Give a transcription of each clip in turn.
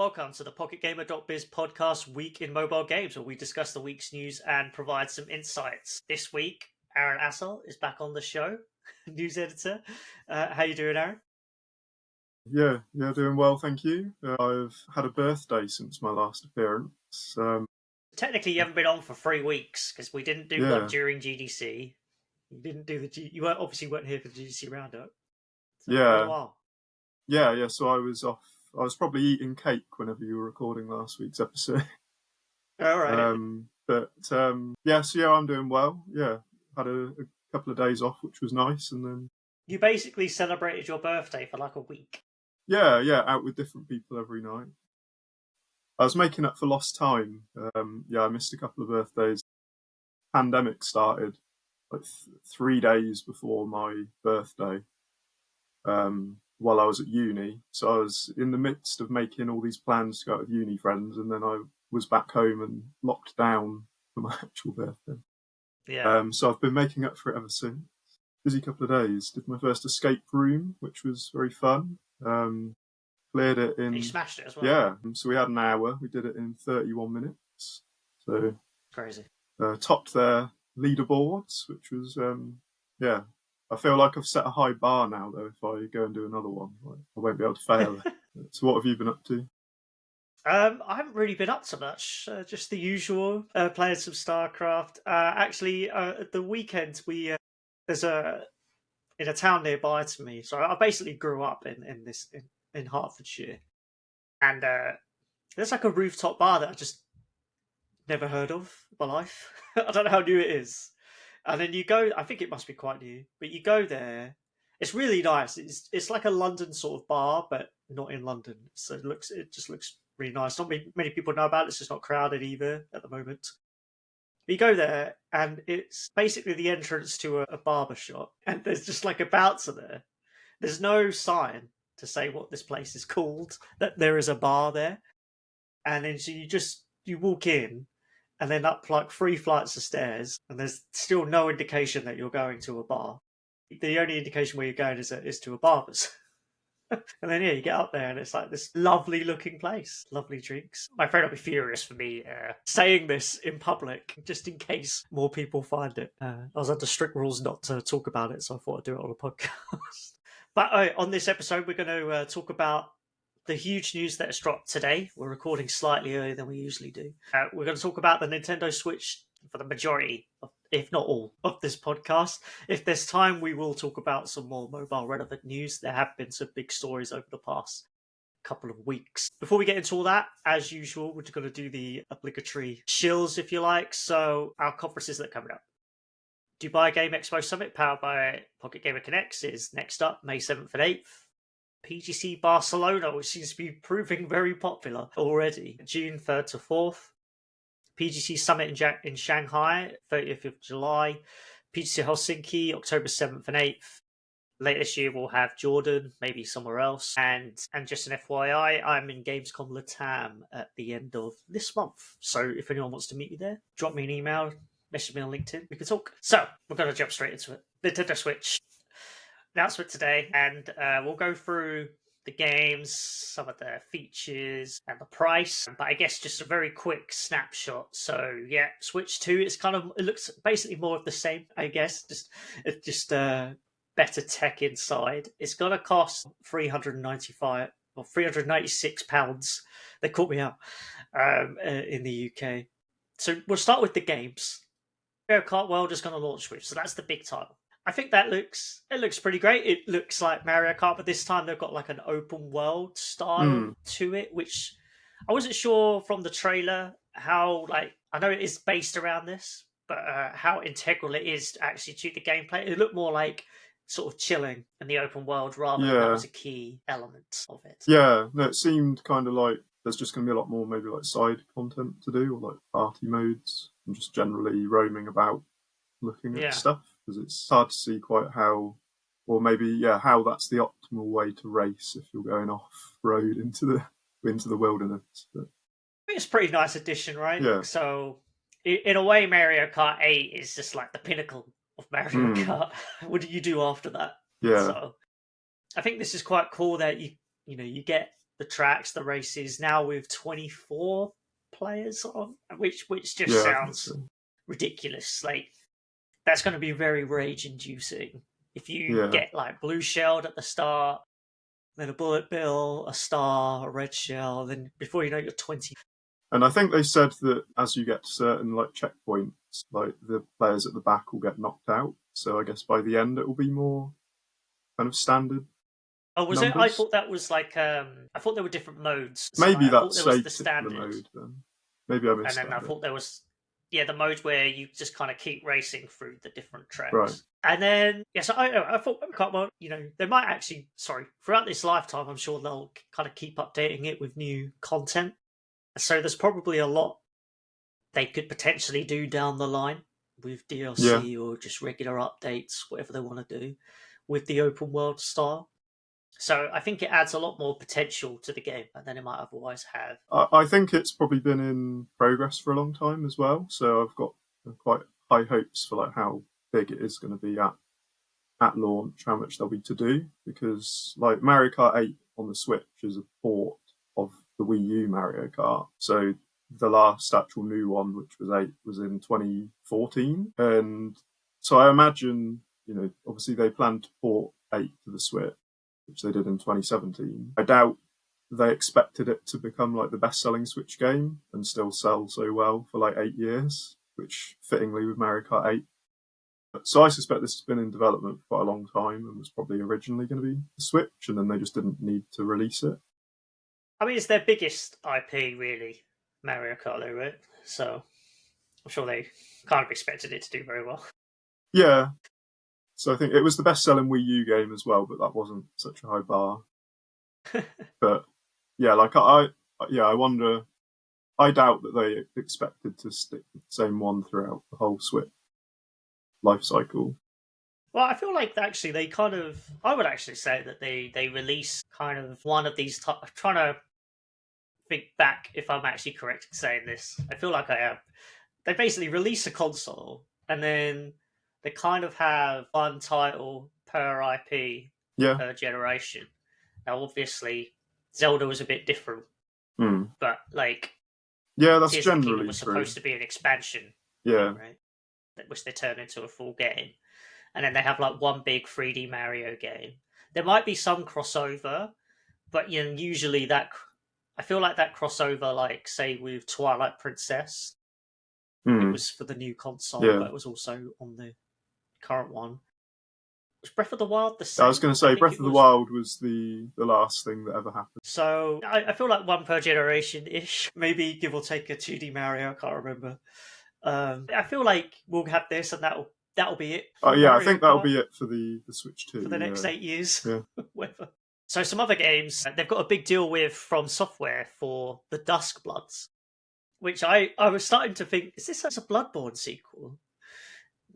welcome to the PocketGamer.biz podcast Week in Mobile Games, where we discuss the week's news and provide some insights. This week, Aaron Astle is back on the show, news editor. How you doing, Aaron? Yeah, doing well, thank you. I've had a birthday since my last appearance. Technically, you haven't been on for 3 weeks because we didn't do one during GDC. You didn't do you obviously weren't here for the GDC roundup. So it's been a while. Yeah. So I was off. I was probably eating cake whenever you were recording last week's episode. All right. I'm doing well. Yeah, had a couple of days off, which was nice, and then you basically celebrated your birthday for like a week. Yeah, out with different people every night. I was making up for lost time. I missed a couple of birthdays. Pandemic started like 3 days before my birthday. While I was at uni. So I was in the midst of making all these plans to go out with uni friends, and then I was back home and locked down for my actual birthday. Yeah. So I've been making up for it ever since. Busy couple of days. Did my first escape room, which was very fun. Cleared it in... You smashed it as well. Yeah. So we had an hour. We did it in 31 minutes. So crazy. Topped their leaderboards, which was, I feel like I've set a high bar now, though. If I go and do another one, I won't be able to fail it. So what have you been up to? I haven't really been up to much. Just the usual. Playing some StarCraft. Actually, at the weekend, we there's in a town nearby to me. So I basically grew up in Hertfordshire, and there's like a rooftop bar that I just never heard of in my life. I don't know how new it is. And then you go, I think it must be quite new, but you go there. It's really nice. It's like a London sort of bar, but not in London. So it just looks really nice. Not many people know about it. It's just not crowded either at the moment. You go there, and it's basically the entrance to a barber shop, and there's just like a bouncer there. There's no sign to say what this place is called, that there is a bar there. And then so you walk in, and then up like 3 flights of stairs, and there's still no indication that you're going to a bar. The only indication where you're going is to a barber's. And then you get up there, and it's like this lovely looking place, lovely drinks. My friend will be furious for me saying this in public, just in case more people find it. I was under strict rules not to talk about it, so I thought I'd do it on a podcast. But on this episode, we're going to talk about the huge news that has dropped today. We're recording slightly earlier than we usually do. We're going to talk about the Nintendo Switch for the majority, if not all, of this podcast. If there's time, we will talk about some more mobile relevant news. There have been some big stories over the past couple of weeks. Before we get into all that, as usual, we're going to do the obligatory shills, if you like. So our conferences that are coming up. Dubai Game Expo Summit, powered by Pocket Gamer Connects, is next up, May 7th and 8th. PGC Barcelona, which seems to be proving very popular already, June 3rd to 4th. PGC Summit in Shanghai, 30th of July. PGC Helsinki, October 7th and 8th. Later this year, we'll have Jordan, maybe somewhere else. And just an FYI, I'm in Gamescom Latam at the end of this month. So if anyone wants to meet me there, drop me an email, message me on LinkedIn, we can talk. So we're going to jump straight into it. Nintendo Switch announcement today, and we'll go through the games, some of the features, and the price. But I guess just a very quick snapshot. So yeah, Switch 2, it looks basically more of the same, I guess. It's just better tech inside. It's gonna cost £395 or £396. They caught me out in the UK. So we'll start with the games. Mario Kart World is going to launch Switch, so that's the big title. I think it looks pretty great. It looks like Mario Kart, but this time they've got like an open world style to it, which I wasn't sure from the trailer how, like, I know it is based around this, but how integral it is actually to the gameplay. It looked more like sort of chilling in the open world rather than that was a key element of it. Yeah, no, it seemed kind of like there's just going to be a lot more maybe like side content to do, or like party modes, and just generally roaming about looking at stuff. Because it's hard to see quite how that's the optimal way to race if you're going off road into the wilderness. But it's a pretty nice addition, right? Yeah. So in a way, Mario Kart 8 is just like the pinnacle of Mario Kart. What do you do after that? Yeah. So I think this is quite cool that you get the tracks, the races, now with 24 players on, which just Yeah, I think sounds so. ridiculous. Like, that's going to be very rage inducing. If you Yeah. get like blue shelled at the start, then a bullet bill, a star, a red shell, then before you know you're 20. And I think they said that as you get to certain like checkpoints, like the players at the back will get knocked out. So I guess by the end it will be more kind of standard Oh, was it? I numbers. thought that was like I thought there were different modes. So like, Maybe I thought that's there was the slated for the standard, mode then. Maybe I and missed then that I bit. thought there was the mode where you just kind of keep racing through the different Right. tracks. And then yes, I thought well, they might actually throughout this lifetime, I'm sure they'll kind of keep updating it with new content. So there's probably a lot they could potentially do down the line with Yeah. DLC or just regular updates, whatever they want to do with the open world style. So I think it adds a lot more potential to the game than it might otherwise have. I think it's probably been in progress for a long time as well. So I've got quite high hopes for like how big it is going to be at launch, how much there'll be to do, because like Mario Kart 8 on the Switch is a port of the Wii U Mario Kart. So the last actual new one, which was 8, was in 2014. And so I imagine, obviously they plan to port 8 to the Switch, which they did in 2017. I doubt they expected it to become like the best-selling Switch game and still sell so well for like 8 years, which fittingly with Mario Kart 8. So I suspect this has been in development for quite a long time and was probably originally going to be the Switch, and then they just didn't need to release it. I mean, it's their biggest IP, really, Mario Kart, though, right? So I'm sure they kind of expected it to do very well. Yeah. So I think it was the best-selling Wii U game as well, but that wasn't such a high bar. But yeah, like I wonder. I doubt that they expected to stick with the same one throughout the whole Switch life cycle. Well, I feel like actually they kind of. I would actually say that they release kind of one of these. I'm trying to think back if I'm actually correct in saying this. I feel like I am. They basically release a console and then they kind of have one title per IP Yeah. per generation. Now, obviously, Zelda was a bit different, Mm. but like Yeah, that's Tears of the Kingdom generally was true. supposed to be an expansion Yeah. thing, right? Which they turn into a full game. And then they have like one big 3D Mario game. There might be some crossover, but usually that I feel like that crossover, like say with Twilight Princess, it Mm. was for the new console, Yeah. but it was also on the current one. Was Breath of the Wild the I was same? going to I say think Breath it of the was. Wild was the last thing that ever happened. So I feel like one per generation ish, maybe give or take a 2D Mario. I can't remember. I feel like we'll have this, and that'll be it Oh for yeah, I Mario think that'll Kart be it for the Switch for the next too. 8 years. Yeah. Whatever. So some other games, they've got a big deal with From Software for the Duskbloods, which I was starting to think, is this as a Bloodborne sequel?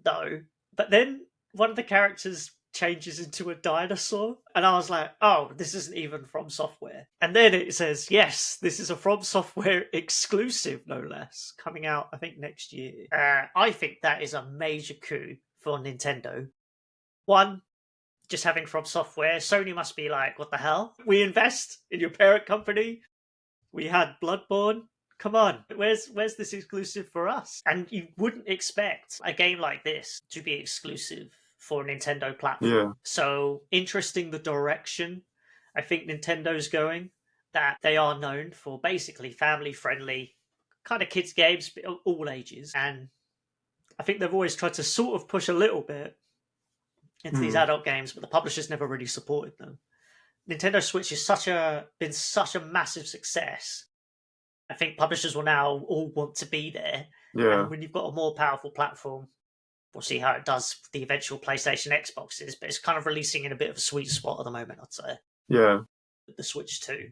No. But then one of the characters changes into a dinosaur, and I was like, oh, this isn't even From Software. And then it says, yes, this is a From Software exclusive, no less, coming out, I think, next year. I think that is a major coup for Nintendo. One, just having From Software, Sony must be like, what the hell? We invest in your parent company. We had Bloodborne. Come on, where's this exclusive for us? And you wouldn't expect a game like this to be exclusive for a Nintendo platform. Yeah. So interesting the direction I think Nintendo's going. That they are known for basically family friendly kind of kids games, but all ages. And I think they've always tried to sort of push a little bit into these Mm. adult games, but the publishers never really supported them. Nintendo Switch is been such a massive success. I think publishers will now all want to be there. Yeah. And when you've got a more powerful platform, we'll see how it does for the eventual PlayStation Xboxes, but it's kind of releasing in a bit of a sweet spot at the moment, I'd say. Yeah. The Switch 2.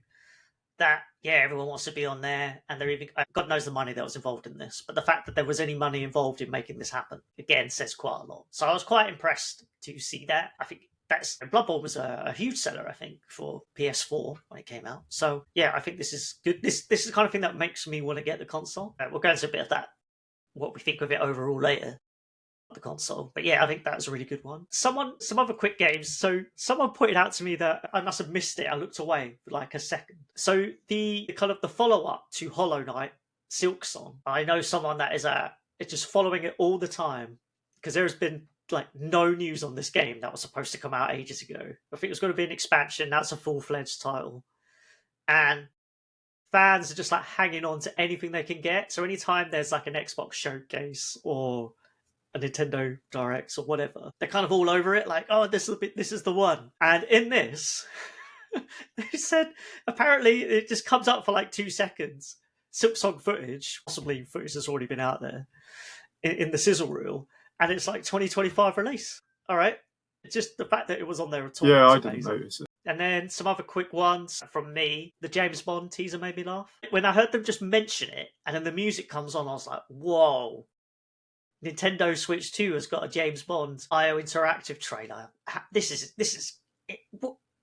That, yeah, everyone wants to be on there, and they're even, God knows the money that was involved in this, but the fact that there was any money involved in making this happen, again, says quite a lot. So I was quite impressed to see that. I think Bloodborne was a huge seller, I think, for PS4 when it came out. So yeah, I think this is good. This is the kind of thing that makes me want to get the console. We'll go into a bit of that, what we think of it overall later. the console. But yeah, I think that's a really good one. Some other quick games. So someone pointed out to me that I must have missed it. I looked away for like a second. So the kind of the follow up to Hollow Knight, Silksong. I know someone that is just following it all the time because there's been like no news on this game that was supposed to come out ages ago. I think it was going to be an expansion. That's a full-fledged title, and fans are just like hanging on to anything they can get. So anytime there's like an Xbox showcase or a Nintendo Direct or whatever, they're kind of all over it. Like, oh, this is the one. And in this, they said apparently it just comes up for like 2 seconds. Silksong footage, possibly footage that's already been out there in the sizzle reel, and it's like 2025 release. All right, it's just the fact that it was on there at all. Yeah, I didn't notice it. And then some other quick ones from me. The James Bond teaser made me laugh. When I heard them just mention it, and then the music comes on, I was like, whoa. Nintendo Switch 2 has got a James Bond IO interactive trailer. This is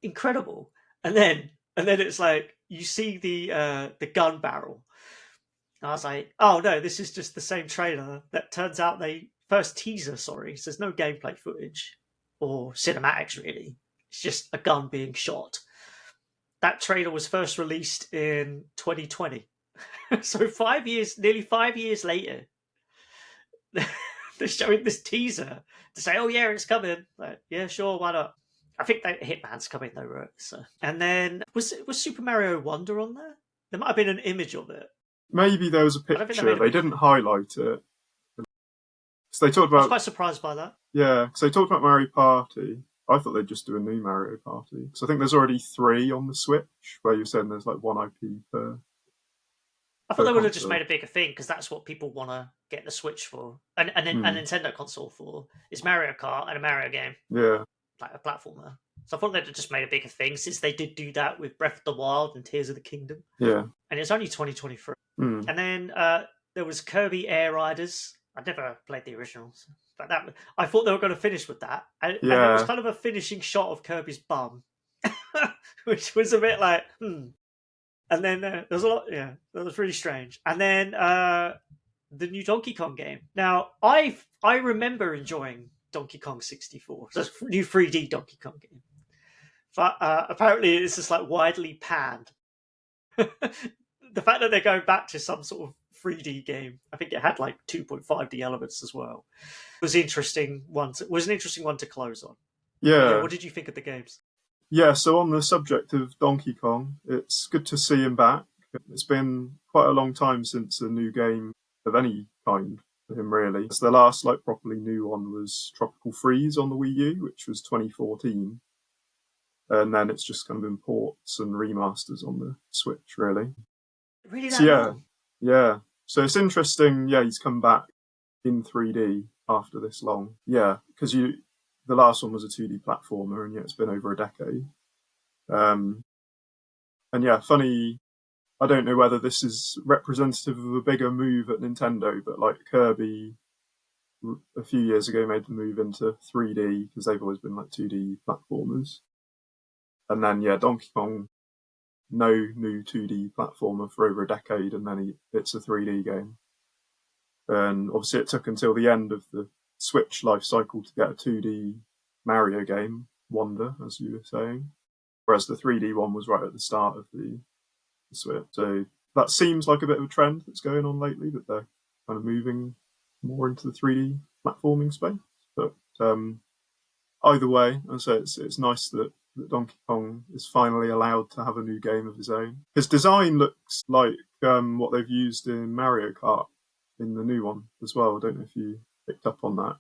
incredible. And then it's like you see the gun barrel. And I was like, oh no, this is just the same trailer. That turns out first teaser, sorry. So there's no gameplay footage or cinematics really. It's just a gun being shot. That trailer was first released in 2020. So nearly 5 years later, they're showing this teaser to say, oh yeah, it's coming. Like, yeah, sure, why not? I think that Hitman's coming though, right? So, and then was Super Mario Wonder on there? There might have been an image of it. Maybe there was a picture. They didn't highlight it. So they talked about. I was quite surprised by that. Yeah, because they talked about Mario Party. I thought they'd just do a new Mario Party. Because I think there's already 3 on the Switch, where you're saying there's like one IP per. I thought they would have just made a bigger thing, because that's what people want to get the Switch for. And a Nintendo console for. It's Mario Kart and a Mario game. Yeah. Like a platformer. So I thought they'd have just made a bigger thing, since they did do that with Breath of the Wild and Tears of the Kingdom. Yeah. And it's only 2023. And then there was Kirby Air Riders. I'd never played the originals. But I thought they were going to finish with that. And it was kind of a finishing shot of Kirby's bum. Which was a bit like, And then there was a lot, that was really strange. And then the new Donkey Kong game. Now, I remember enjoying Donkey Kong 64. So it's a new 3D Donkey Kong game. But apparently it's just like widely panned. The fact that they're going back to some sort of 3D game, I think it had like 2.5D elements as well, was an interesting one to close on. Yeah. What did you think of the games? Yeah, so on the subject of Donkey Kong, it's good to see him back. It's been quite a long time since a new game of any kind for him, really. So the last like properly new one was Tropical Freeze on the Wii U, which was 2014. And then it's just kind of been ports and remasters on the Switch, really. Really that long? Yeah. So it's interesting, he's come back in 3D after this long. Yeah, because the last one was a 2D platformer, and it's been over a decade. And funny, I don't know whether this is representative of a bigger move at Nintendo, but like Kirby a few years ago made the move into 3D, because they've always been like 2D platformers. And then, Donkey Kong, no new 2D platformer for over a decade, and then it's a 3D game. And obviously it took until the end of the Switch life cycle to get a 2D Mario game, Wonder, as you were saying. Whereas the 3D one was right at the start of the Switch. So that seems like a bit of a trend that's going on lately, that they're kind of moving more into the 3D platforming space. But either way, I say it's nice that Donkey Kong is finally allowed to have a new game of his own. His design looks like what they've used in Mario Kart in the new one as well. I don't know if you picked up on that.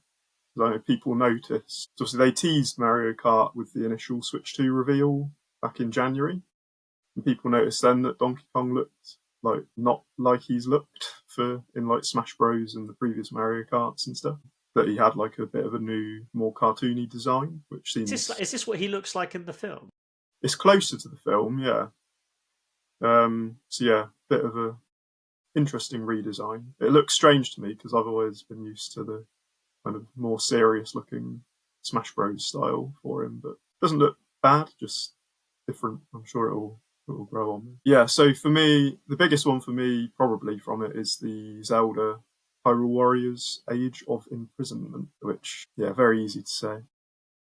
I know people noticed. Obviously, they teased Mario Kart with the initial Switch 2 reveal back in January. And people noticed then that Donkey Kong looked like not like he's looked in like Smash Bros and the previous Mario Karts and stuff. That he had like a bit of a new, more cartoony design, which seems... Is this what he looks like in the film? It's closer to the film, yeah. Bit of a interesting redesign. It looks strange to me because I've always been used to the kind of more serious-looking Smash Bros style for him, but it doesn't look bad, just different. I'm sure it will grow on me. Yeah, so for me, the biggest one for me probably from it is the Zelda Hyrule Warriors Age of Imprisonment, which, yeah, very easy to say.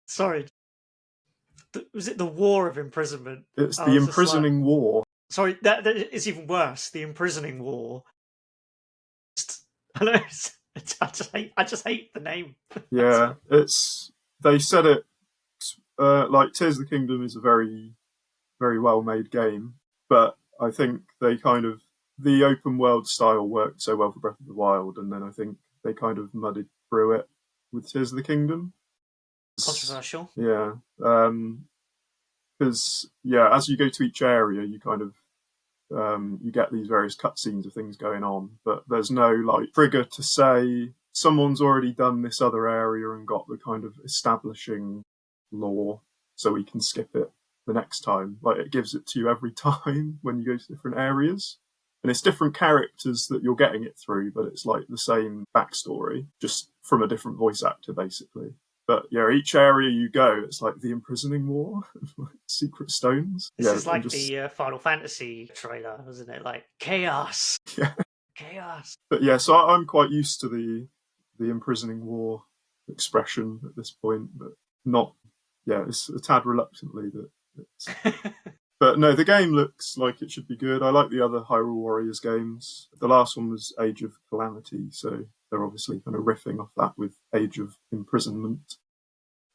Sorry, was it the War of Imprisonment? It's I the was just like, Imprisoning War. sorry, that is even worse. The Imprisoning War. I know. I just hate the name. Yeah, they said it like Tears of the Kingdom is a very, very well made game, but I think they kind of the open world style worked so well for Breath of the Wild, and then I think they kind of muddied through it with Tears of the Kingdom. Controversial. Yeah, because as you go to each area, you kind of you get these various cutscenes of things going on, but there's no like trigger to say someone's already done this other area and got the kind of establishing lore, so we can skip it the next time. Like it gives it to you every time when you go to different areas. And it's different characters that you're getting it through, but it's like the same backstory, just from a different voice actor, basically. But yeah, each area you go, it's like the Imprisoning War, like secret stones. This Yeah, is like just, the Final Fantasy trailer, wasn't it? Like chaos, yeah. chaos. But yeah, so I'm quite used to the Imprisoning War expression at this point, but not. Yeah, it's a tad reluctantly that. It's, but no, the game looks like it should be good. I like the other Hyrule Warriors games. The last one was Age of Calamity, so they're obviously kind of riffing off that with Age of Imprisonment,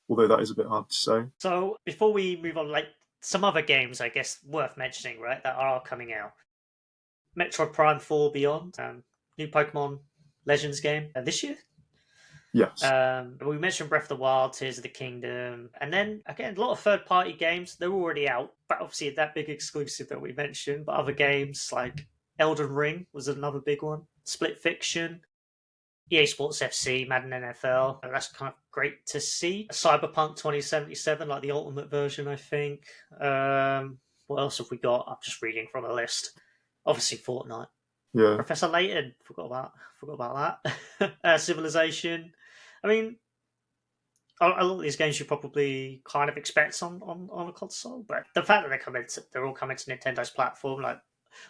although that is a bit hard to say. So before we move on, like some other games, I guess worth mentioning, right? That are coming out. Metroid Prime 4 Beyond, new Pokemon Legends game this year. Yes. We mentioned Breath of the Wild, Tears of the Kingdom, and then again a lot of third-party games. They're already out, but obviously that big exclusive that we mentioned. But other games like Elden Ring was another big one. Split Fiction, EA Sports FC, Madden NFL. That's kind of great to see. Cyberpunk 2077, like the ultimate version, I think. What else have we got? I'm just reading from a list. Obviously, Fortnite. Yeah. Professor Layton, forgot about that. Civilization. I mean, a lot of these games you probably kind of expect on a console, but the fact that they're all coming to Nintendo's platform, like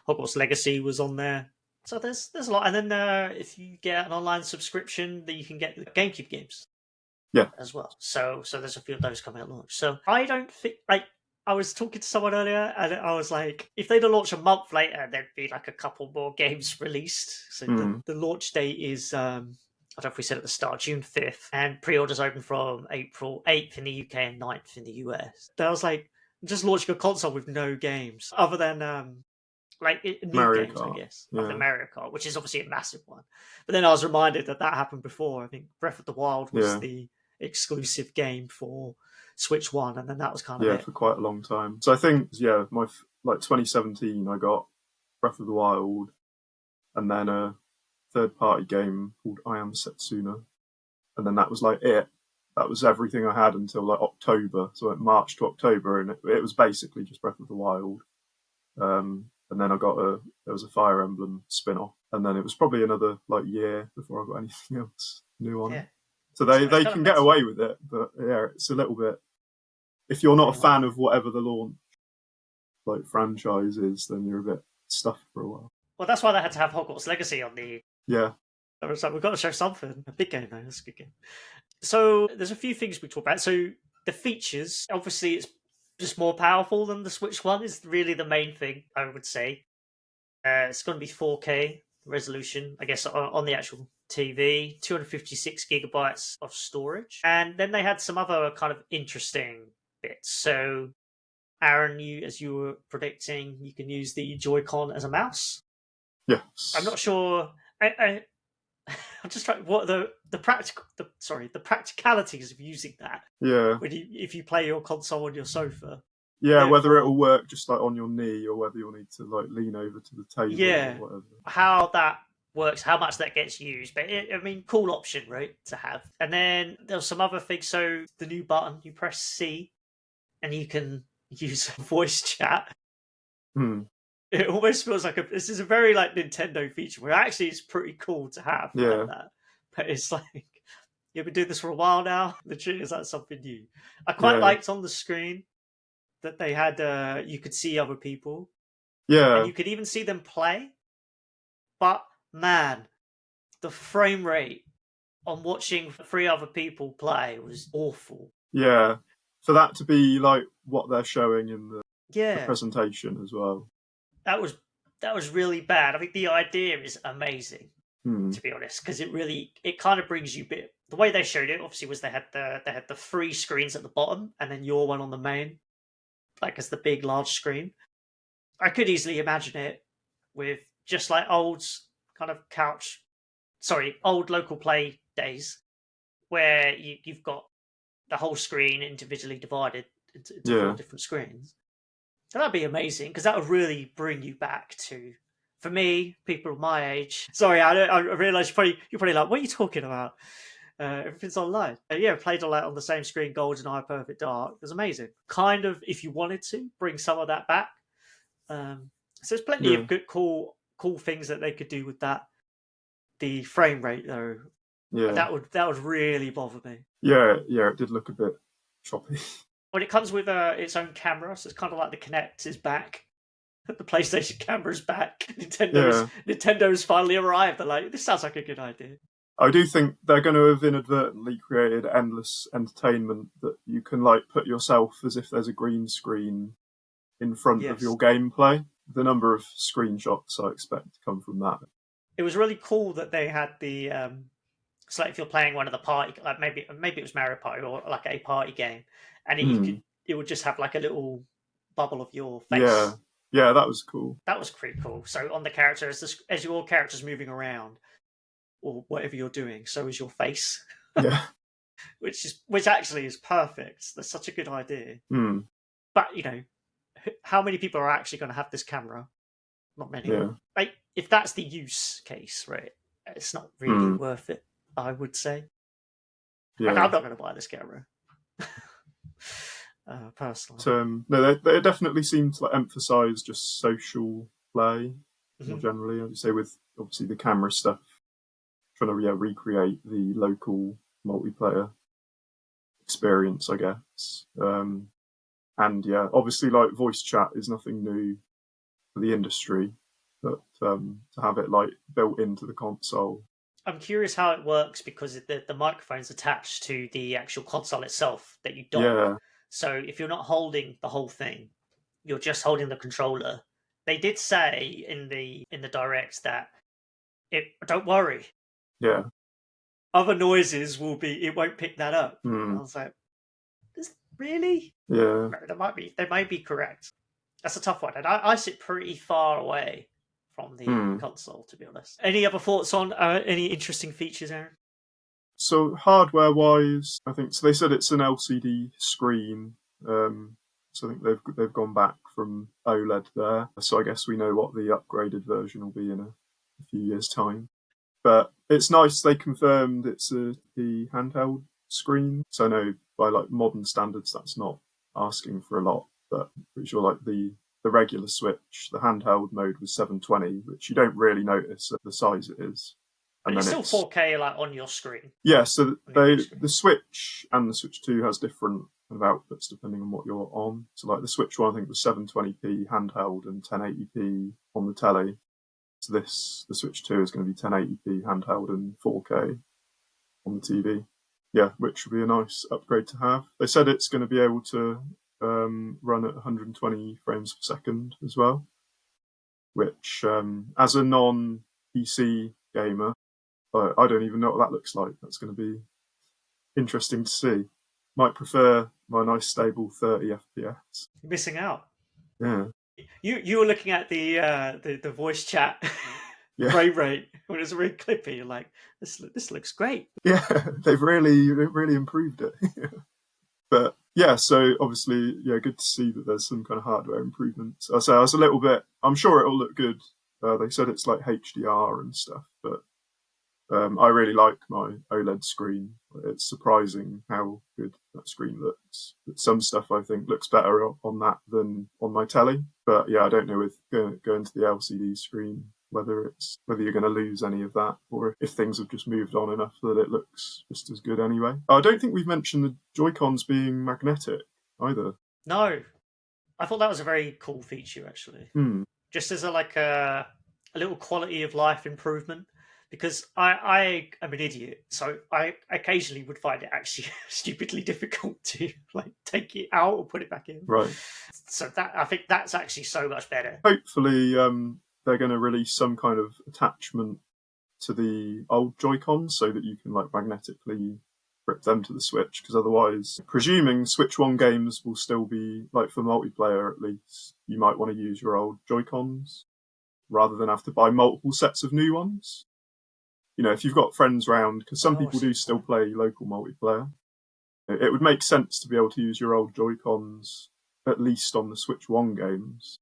Hogwarts Legacy was on there. So there's a lot, and then if you get an online subscription, then you can get the GameCube games, Yeah, as well. So there's a few of those coming at launch. So I don't think like I was talking to someone earlier, and I was like, if they'd have launched a month later, there'd be like a couple more games released. So the launch date is I don't know if we said at the start, June 5th, and pre-orders open from April 8th in the UK and 9th in the US. So I was like, just launching a console with no games other than new Mario games, I Kart. guess, Yeah. of the Mario Kart, which is obviously a massive one. But then I was reminded that happened before. I think Breath of the Wild was the exclusive game for Switch One, and then that was kind of it. For quite a long time. So I think my 2017, I got Breath of the Wild, and then a third-party game called I Am Setsuna, and then that was like it. That was everything I had until like October. So like March to October, and it was basically just Breath of the Wild. And then there was a Fire Emblem spin-off, and then it was probably another like year before I got anything else new on it. So they can get away with it, but yeah, it's a little bit. If you're not a fan of whatever the launch like franchise is, then you're a bit stuffed for a while. Well, that's why they had to have Hogwarts Legacy on the. Yeah. I was like, we've got to show something. A big game, though. That's a good game. So there's a few things we talk about. So the features, obviously, it's just more powerful than the Switch One. Is really the main thing I would say. It's going to be 4K resolution, I guess, on the actual TV. 256 gigabytes of storage, and then they had some other kind of interesting bits. So, Aaron, as you were predicting, you can use the Joy-Con as a mouse. Yes. I'm not sure. I'm just trying. What the practicalities of using that? Yeah. If you play your console on your sofa. Yeah, whether it'll work just like on your knee, or whether you'll need to like lean over to the table or whatever. How that works, how much that gets used, but cool option, right, to have. And then there's some other things. So the new button, you press C, and you can use voice chat. It almost feels like this is a very like Nintendo feature, where actually it's pretty cool to have like that. But it's like you've been doing this for a while now. Literally, is that something new? I quite liked on the screen that they had. You could see other people. Yeah. And you could even see them play. But man, the frame rate on watching 3 other people play was awful. Yeah, for that to be like what they're showing in the Yeah, presentation as well. that was really bad. I think the idea is amazing, Hmm. to be honest, because it kind of brings you bit. The way they showed it, obviously, was they had the 3 screens at the bottom, and then your one on the main, like as the big large screen. I could easily imagine it with just like old kind of old local play days, where you've got the whole screen individually divided into 4 Yeah, different screens. So that'd be amazing, because that would really bring you back to, for me, people of my age. Sorry, I realise you're probably like, what are you talking about? Everything's online. Yeah, played on the same screen, GoldenEye, Perfect Dark. It was amazing. Kind of, if you wanted to, bring some of that back. So there's plenty yeah, of good, cool things that they could do with that. The frame rate, though, yeah, that would really bother me. yeah, yeah. It did look a bit choppy. When it comes with its own camera, so it's kind of like the Kinect is back, the PlayStation camera's back. Yeah, Nintendo's finally arrived. They're like, this sounds like a good idea. I do think they're going to have inadvertently created endless entertainment that you can like put yourself as if there's a green screen in front of Yes, your gameplay. The number of screenshots I expect to come from that. it was really cool that they had the. So like if you're playing one of the party, like maybe it was Mario Party or like a party game, and Hmm. it would just have like a little bubble of your Yeah, face. yeah, that was cool. That was pretty cool. So on the character, as your character's moving around or whatever you're doing, so is your face, Yeah. which actually is perfect. That's such a good idea. Hmm. But how many people are actually going to have this camera? Not many. Yeah. Like if that's the use case, right? It's not really Hmm. worth it, I would say. Like Yeah. I'm not going to buy this camera. Personally. No, they definitely seem to like, emphasize just social play more Mhm. generally. As you say, with obviously the camera stuff, trying to recreate the local multiplayer experience, I guess. And yeah, obviously, like voice chat is nothing new for the industry, but to have it like built into the console, I'm curious how it works because the microphone's attached to the actual console itself that you dock. yeah, So if you're not holding the whole thing, you're just holding the controller. They did say in the direct that don't worry, yeah, other noises it won't pick that up. I mm, was like, really? yeah. No, they might be correct. That's a tough one, and I sit pretty far away from the Mm. console, to be honest. Any other thoughts on any interesting features, Aaron? So hardware-wise, I think so. They said it's an LCD screen. So I think they've gone back from OLED there. So I guess we know what the upgraded version will be in a few years' time. But it's nice they confirmed it's the handheld screen. So I know by like modern standards that's not asking for a lot, but I'm pretty sure like the regular Switch, the handheld mode was 720, which you don't really notice at the size it is. But And it's then still it's 4K, like on your screen, yeah, so on your big screen. the Switch and the Switch 2 has different kind of outputs depending on what you're on. So like the Switch one I think was 720p handheld and 1080p on the telly. So the Switch 2 is going to be 1080p handheld and 4K on the TV. Yeah, which would be a nice upgrade to have. They said it's going to be able to run at 120 frames per second as well, which as a non-PC gamer, I don't even know what that looks like. That's going to be interesting to see. Might prefer my nice stable 30 FPS. Missing out. Yeah, You were looking at the voice chat yeah, frame rate when it was really clippy. You're like, this looks great. yeah. They've really improved it. But yeah, so obviously, yeah, good to see that there's some kind of hardware improvements. I was a little bit. I'm sure it'll look good. They said it's like HDR and stuff, but I really like my OLED screen. It's surprising how good that screen looks. But some stuff I think looks better on that than on my telly. But yeah, I don't know with going to the LCD screen whether you're going to lose any of that or if things have just moved on enough that it looks just as good anyway. I don't think we've mentioned the Joy-Cons being magnetic either. No, I thought that was a very cool feature actually. Hmm. Just as a little quality of life improvement, because I am an idiot, so I occasionally would find it actually stupidly difficult to like take it out or put it back in. Right. So that I think that's actually so much better. Hopefully, they're going to release some kind of attachment to the old Joy-Cons so that you can like magnetically grip them to the Switch, because otherwise, presuming Switch 1 games will still be, like for multiplayer at least, you might want to use your old Joy-Cons rather than have to buy multiple sets of new ones. You know, if you've got friends round, because some people do still play local multiplayer, it would make sense to be able to use your old Joy-Cons at least on the Switch 1 games.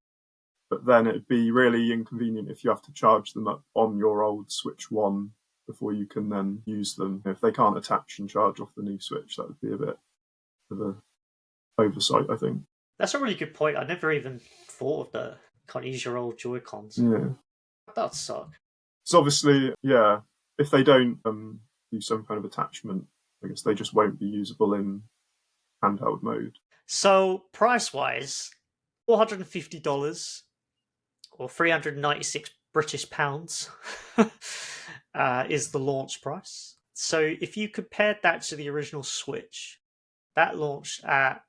But then it'd be really inconvenient if you have to charge them up on your old Switch 1 before you can then use them. If they can't attach and charge off the new Switch, that would be a bit of an oversight, I think. That's a really good point. I never even thought of that. Can't use your old Joy-Cons. Yeah. That'd suck. So obviously, yeah, if they don't do some kind of attachment, I guess they just won't be usable in handheld mode. So price-wise, $450 or 396 British pounds is the launch price. So if you compared that to the original Switch, that launched at...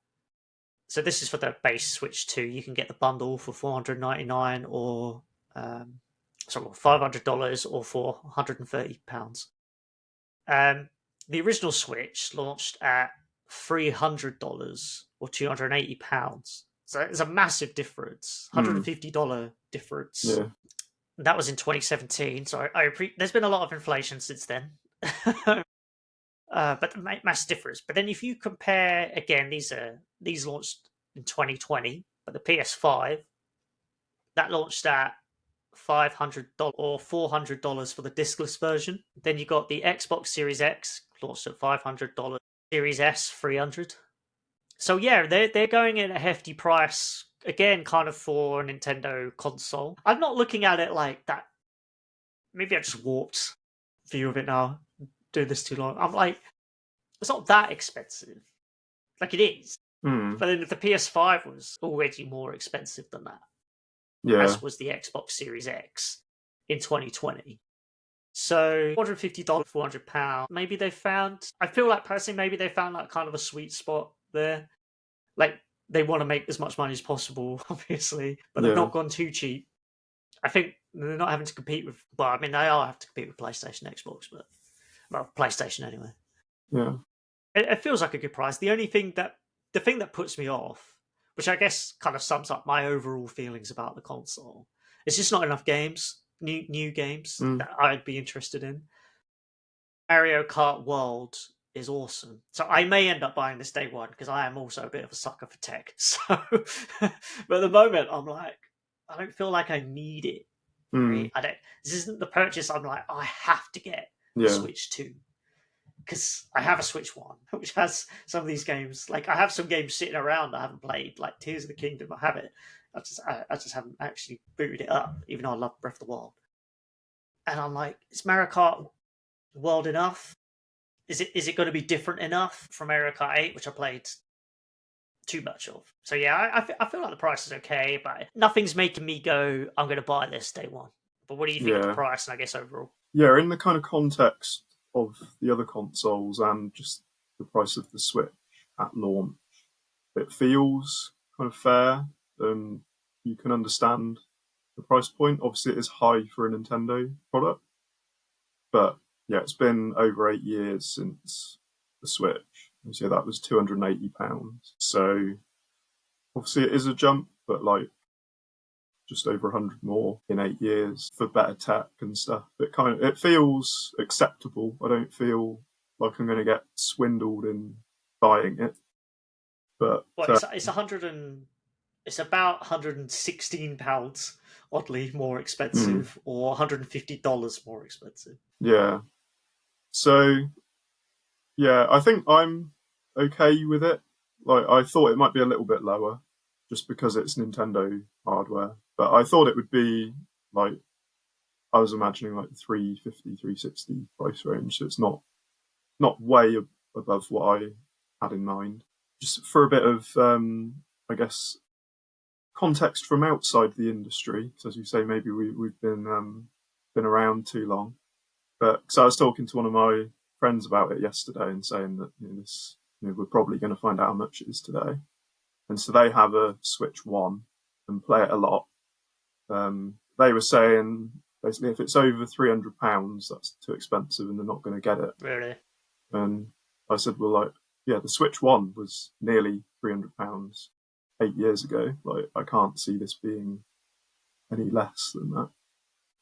So this is for the base Switch 2. You can get the bundle for $499 or $500 or for £130. The original Switch launched at $300 or £280. So it's a massive difference, $150 difference. Yeah. That was in 2017. So there's been a lot of inflation since then. But massive difference. But then if you compare again, these launched in 2020, but the PS5 that launched at $500 or $400 for the discless version. Then you got the Xbox Series X launched at $500, Series S $300. So yeah, they're going at a hefty price again, kind of for a Nintendo console. I'm not looking at it like that. Maybe I just warped view of it now. Doing this too long. I'm like, it's not that expensive. Like it is. But then if the PS5 was already more expensive than that, as was the Xbox Series X in 2020. So $450, £400. Maybe they found, I feel like personally, maybe they found like kind of a sweet spot there. Like they want to make as much money as possible, obviously, but they've not gone too cheap. I think they're not having to compete with, well, I mean, they are having to compete with PlayStation, Xbox, but, well, PlayStation anyway. Yeah. It feels like a good price. The thing that puts me off, which I guess kind of sums up my overall feelings about the console, it's just not enough games, new games that I'd be interested in. Mario Kart World is awesome. So I may end up buying this day one because I am also a bit of a sucker for tech. So, but at the moment, I'm like, I don't feel like I need it. Right? This isn't the purchase I'm like, I have to get the Switch 2. Because I have a Switch 1, which has some of these games. Like, I have some games sitting around I haven't played, like Tears of the Kingdom. I have it. I just haven't actually booted it up, even though I love Breath of the Wild. And I'm like, is Mario Kart World enough? Is it going to be different enough from Mario Kart 8, which I played too much of? So yeah, I feel like the price is okay, but nothing's making me go, I'm going to buy this day one. But what do you think of the price, and I guess overall? Yeah, in the kind of context of the other consoles and just the price of the Switch at launch, it feels kind of fair, and you can understand the price point. Obviously, it is high for a Nintendo product, but yeah, it's been over 8 years since the Switch. So that was £280. So obviously, it is a jump, but like just over 100 more in 8 years for better tech and stuff. It feels acceptable. I don't feel like I'm going to get swindled in buying it. But it's it's about £116, oddly more expensive, or $150 more expensive. Yeah. So yeah, I think I'm okay with it. Like, I thought it might be a little bit lower just because it's Nintendo hardware, but I thought it would be like, I was imagining like 350, 360 price range. So it's not way above what I had in mind. Just for a bit of, I guess, context from outside the industry. So as you say, maybe we've been around too long. But so I was talking to one of my friends about it yesterday and saying that we're probably going to find out how much it is today. And so they have a Switch One and play it a lot. They were saying basically if it's over £300, that's too expensive and they're not going to get it. Really? And I said, well, the Switch One was nearly £300 8 years ago. I can't see this being any less than that.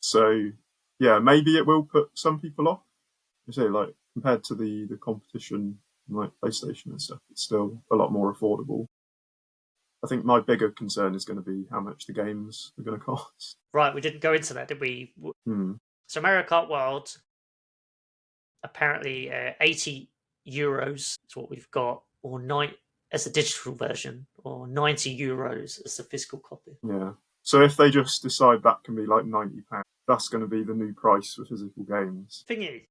So, yeah, maybe it will put some people off. You say, compared to the competition, like PlayStation and stuff, it's still a lot more affordable. I think my bigger concern is going to be how much the games are going to cost. Right, we didn't go into that, did we? So Mario Kart World, apparently €80 is what we've got, or as a digital version, or €90 as a physical copy. Yeah. So if they just decide that can be like £90, that's going to be the new price for physical games. Thing is,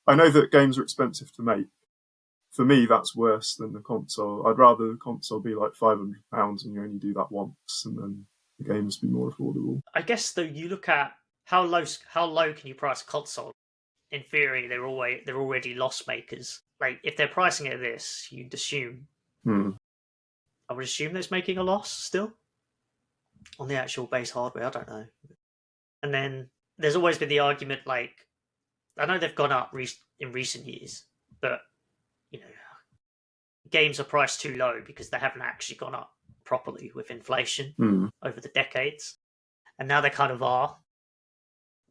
I know that games are expensive to make. For me, that's worse than the console. I'd rather the console be like £500 and you only do that once, and then the games be more affordable. I guess though, you look at how low can you price a console? In theory, they're already loss makers. Like if they're pricing it at this, you'd assume. I would assume they're making a loss still on the actual base hardware. I don't know. And then there's always been the argument, like I know they've gone up in recent years, but games are priced too low because they haven't actually gone up properly with inflation over the decades, and now they kind of are.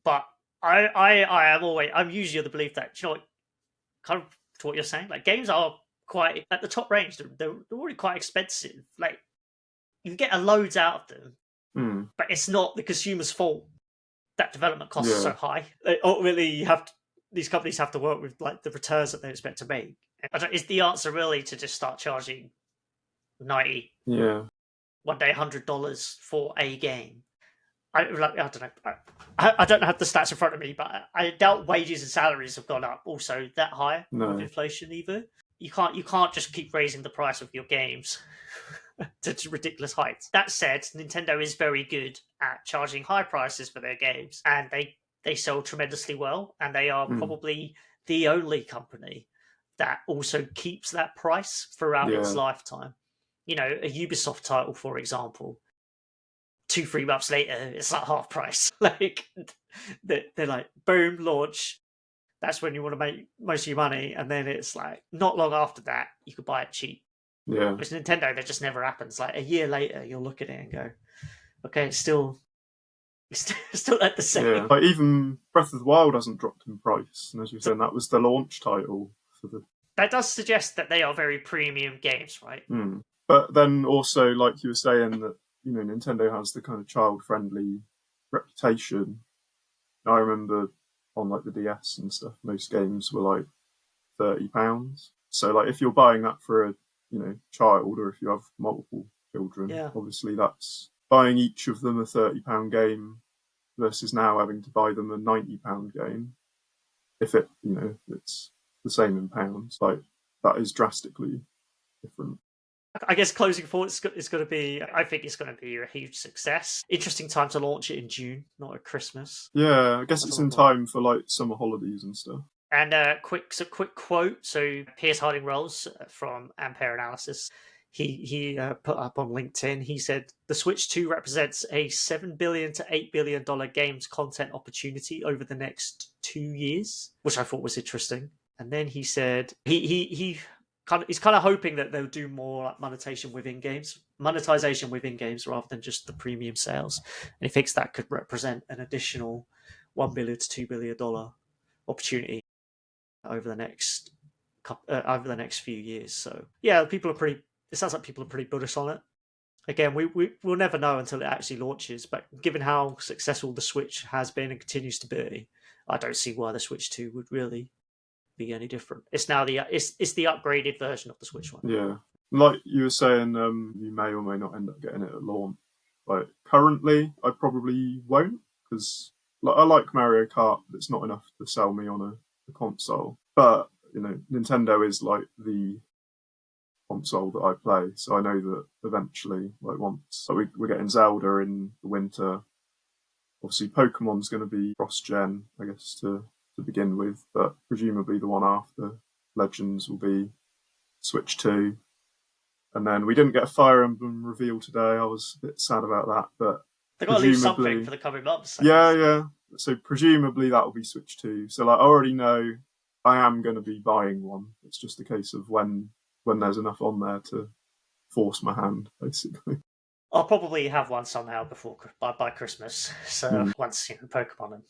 But I'm usually of the belief that kind of to what you're saying, like games are quite at the top range. They're already quite expensive. Like you get a loads out of them, but it's not the consumer's fault that development costs are so high. Ultimately, these companies have to work with like the returns that they expect to make. Is the answer really to just start charging $90, one day $100 for a game? I don't know. I don't have the stats in front of me, but I doubt wages and salaries have gone up also that high with inflation either. You can't just keep raising the price of your games to ridiculous heights. That said, Nintendo is very good at charging high prices for their games, and they sell tremendously well, and they are probably the only company that also keeps that price throughout its lifetime. A Ubisoft title, for example, 2-3 months later, it's like half price. Like they're like, boom, launch. That's when you want to make most of your money, and then it's like not long after that you could buy it cheap. Yeah. With Nintendo, that just never happens. Like a year later, you'll look at it and go, okay, it's still at the same. Yeah. Like even Breath of the Wild hasn't dropped in price, and as you said, that was the launch title for the. That does suggest that they are very premium games, right? But then also, like you were saying, that Nintendo has the kind of child-friendly reputation. I remember on like the DS and stuff, most games were like £30. So like if you're buying that for a child, or if you have multiple children, obviously that's buying each of them a £30 game versus now having to buy them a £90 game. If it's the same in pounds, like that is drastically different. I guess closing thoughts is going to be, I think it's going to be a huge success. Interesting time to launch it in June, not at Christmas. Yeah, I guess it's in time for like summer holidays and stuff. And quick quote. So Piers Harding Rolls from Ampere Analysis, he put up on LinkedIn. He said the Switch 2 represents a $7 billion to $8 billion games content opportunity over the next 2 years, which I thought was interesting. And then he said he's kind of hoping that they'll do more like monetization within games rather than just the premium sales. And he thinks that could represent an additional $1 billion to $2 billion opportunity over the next few years. So yeah, it sounds like people are pretty bullish on it. Again, we'll never know until it actually launches, but given how successful the Switch has been and continues to be, I don't see why the Switch 2 would really be any different. It's now it's the upgraded version of the Switch one. Yeah, like you were saying, you may or may not end up getting it at launch. Like currently, I probably won't, because I like Mario Kart, but it's not enough to sell me on a console. But Nintendo is like the console that I play, so I know that eventually, like once we're getting Zelda in the winter, obviously Pokemon's going to be cross-gen, I guess, to to begin with, but presumably the one after Legends will be Switch 2. And then we didn't get a Fire Emblem reveal today. I was a bit sad about that, but They've got to leave something for the coming months. Yeah. So presumably that will be Switch 2. So like, I already know I am going to be buying one. It's just a case of when there's enough on there to force my hand, basically. I'll probably have one somehow by Christmas. So once Pokemon and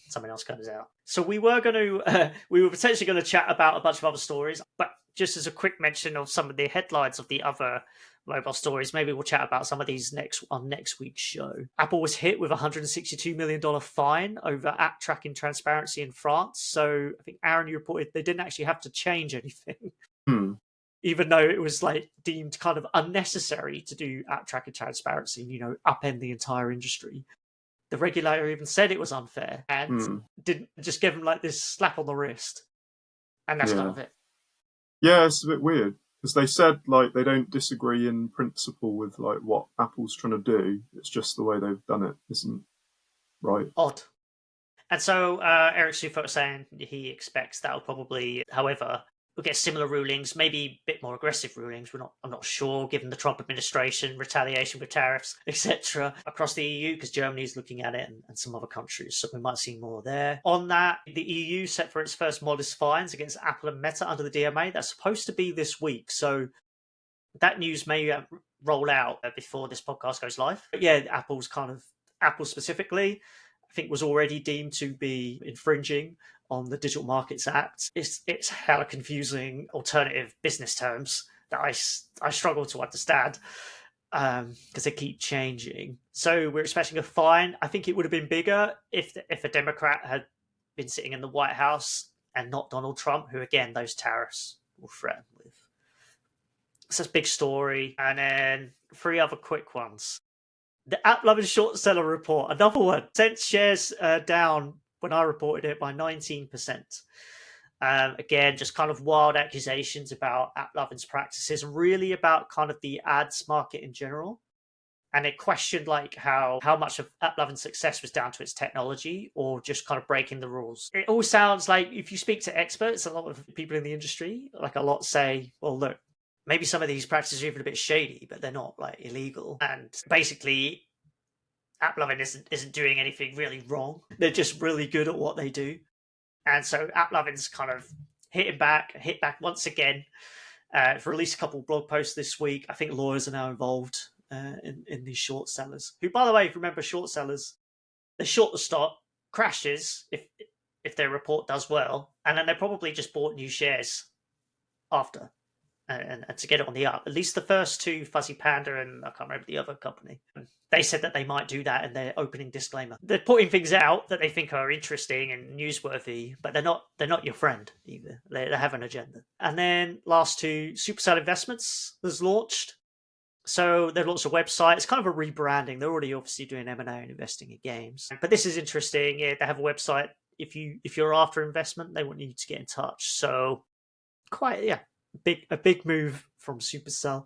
something else comes out. So we were potentially going to chat about a bunch of other stories, but just as a quick mention of some of the headlines of the other mobile stories, maybe we'll chat about some of these on next week's show. Apple was hit with a $162 million fine over app tracking transparency in France. So I think, Aaron, you reported they didn't actually have to change anything. Even though it was like deemed kind of unnecessary to do app tracking transparency, upend the entire industry. The regulator even said it was unfair and didn't just give them like this slap on the wrist. And that's kind of it. Yeah, it's a bit weird because they said like they don't disagree in principle with like what Apple's trying to do. It's just the way they've done it isn't right. Odd. And so Eric Suffolk was saying he expects that'll probably, however, we'll get similar rulings, maybe a bit more aggressive rulings. I'm not sure, given the Trump administration, retaliation with tariffs, etc., across the EU, because Germany's looking at it and some other countries. So we might see more there. On that, the EU set for its first modest fines against Apple and Meta under the DMA. That's supposed to be this week. So that news may roll out before this podcast goes live. But yeah, Apple specifically, I think was already deemed to be infringing on the Digital Markets Act. It's hella confusing alternative business terms that I struggle to understand because they keep changing. So we're expecting a fine. I think it would have been bigger if a Democrat had been sitting in the White House and not Donald Trump, who again those tariffs will threaten with. So it's a big story. And then 3 other quick ones. The AppLovin short seller report, another one, sent shares down when I reported it by 19%. Again, just kind of wild accusations about AppLovin's practices, really about kind of the ads market in general. And it questioned like how much of AppLovin's success was down to its technology or just kind of breaking the rules. It all sounds like if you speak to experts, a lot of people in the industry, like a lot say, well, look, maybe some of these practices are even a bit shady, but they're not like illegal. And basically, AppLovin isn't doing anything really wrong. They're just really good at what they do. And so AppLovin's kind of hit back once again. Released a couple of blog posts this week. I think lawyers are now involved in these short sellers. Who, by the way, if you remember short sellers, they short the stock, crashes if their report does well, and then they probably just bought new shares after. And to get it on the up. At least the first 2, Fuzzy Panda and I can't remember the other company, they said that they might do that in their opening disclaimer. They're putting things out that they think are interesting and newsworthy, but they're not your friend either. They have an agenda. And then last 2, Supercell Investments was launched. So they've launched a website. It's kind of a rebranding. They're already obviously doing M&A and investing in games. But this is interesting. Yeah, they have a website. If you're after investment, they want you to get in touch. So a big move from Supercell.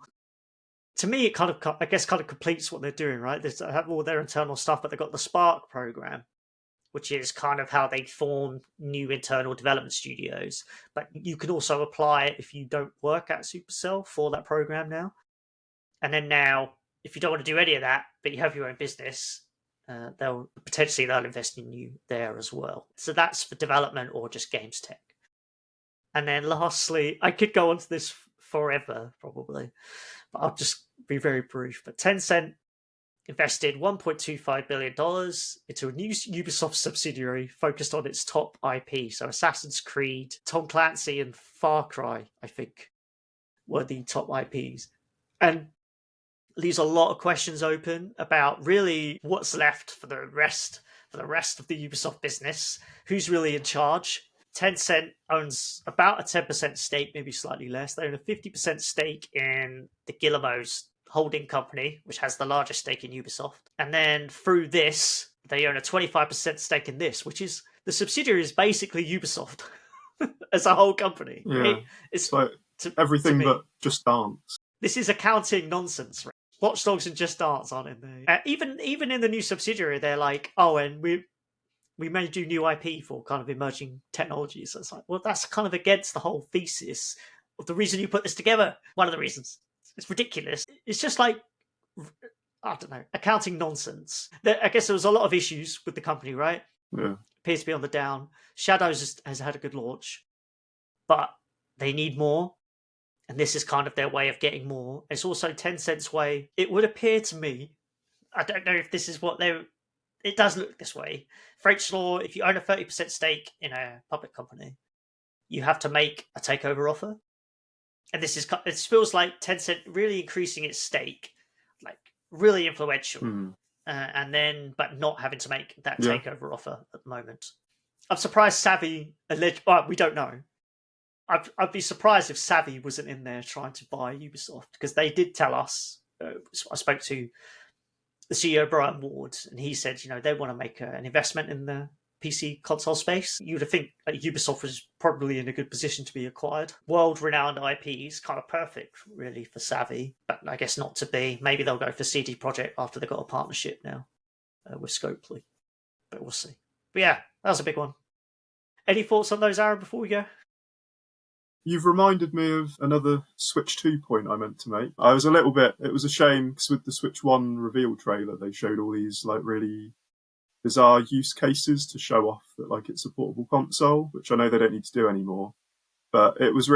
To me, it kind of completes what they're doing, right? They have all their internal stuff, but they've got the Spark program, which is kind of how they form new internal development studios. But you can also apply it if you don't work at Supercell for that program now. And then now, if you don't want to do any of that, but you have your own business, they'll invest in you there as well. So that's for development or just games tech. And then lastly, I could go on to this forever, probably, but I'll just be very brief. But Tencent invested $1.25 billion into a new Ubisoft subsidiary focused on its top IP. So Assassin's Creed, Tom Clancy, and Far Cry, I think, were the top IPs. And leaves a lot of questions open about really what's left for the rest of the Ubisoft business. Who's really in charge? Tencent owns about a 10% stake, maybe slightly less. They own a 50% stake in the Guillemot's holding company, which has the largest stake in Ubisoft. And then through this, they own a 25% stake in this, which is the subsidiary is basically Ubisoft as a whole company. Yeah, right? It's like everything but Just Dance. This is accounting nonsense, right? Watch Dogs and Just Dance aren't in there. Even in the new subsidiary, they're like, oh, and we may do new IP for kind of emerging technologies. So it's like, well, that's kind of against the whole thesis of the reason you put this together. One of the reasons. It's ridiculous. It's just like, I don't know, accounting nonsense. I guess there was a lot of issues with the company, right? Yeah. Appears to be on the down. Shadows has had a good launch, but they need more. And this is kind of their way of getting more. It's also Tencent's way. It would appear to me, I don't know if this is what they're. It does look this way. French law, if you own a 30% stake in a public company, you have to make a takeover offer. And it feels like Tencent really increasing its stake, like really influential, and then but not having to make that takeover offer at the moment. I'm surprised Savvy well, we don't know. I'd be surprised if Savvy wasn't in there trying to buy Ubisoft, because they did tell us. I spoke to the CEO Brian Ward, and he said, they want to make an investment in the PC console space. You would think Ubisoft was probably in a good position to be acquired. World-renowned IPs, kind of perfect, really, for Savvy, but I guess not to be. Maybe they'll go for CD Projekt after they've got a partnership now with Scopely, but we'll see. But yeah, that was a big one. Any thoughts on those, Aaron, before we go? You've reminded me of another Switch 2 point I meant to make. It was a shame, because with the Switch 1 reveal trailer, they showed all these like really bizarre use cases to show off that like it's a portable console, which I know they don't need to do anymore. But it was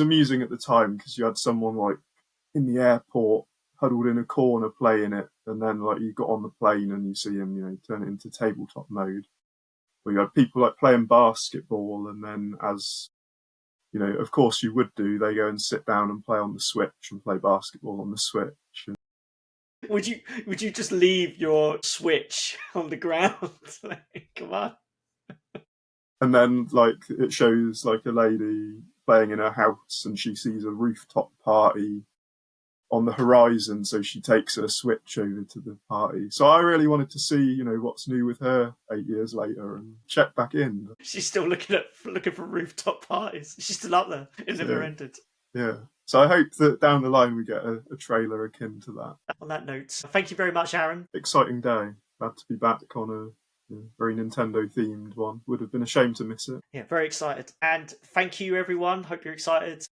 amusing at the time, because you had someone like in the airport huddled in a corner playing it, and then like you got on the plane and you see him, turn it into tabletop mode. Or you had people like playing basketball, and then as of course you would do, they go and sit down and play on the Switch and play basketball on the Switch. Would you just leave your Switch on the ground? Come on. And then like it shows like a lady playing in her house, and she sees a rooftop party on the horizon, so she takes her Switch over to the party. So I really wanted to see, what's new with her 8 years later, and check back in. She's still looking for rooftop parties. She's still up there. It never ended. Yeah. So I hope that down the line we get a trailer akin to that. On that note, thank you very much, Aaron. Exciting day. Glad to be back on a very Nintendo-themed one. Would have been a shame to miss it. Yeah, very excited. And thank you, everyone. Hope you're excited.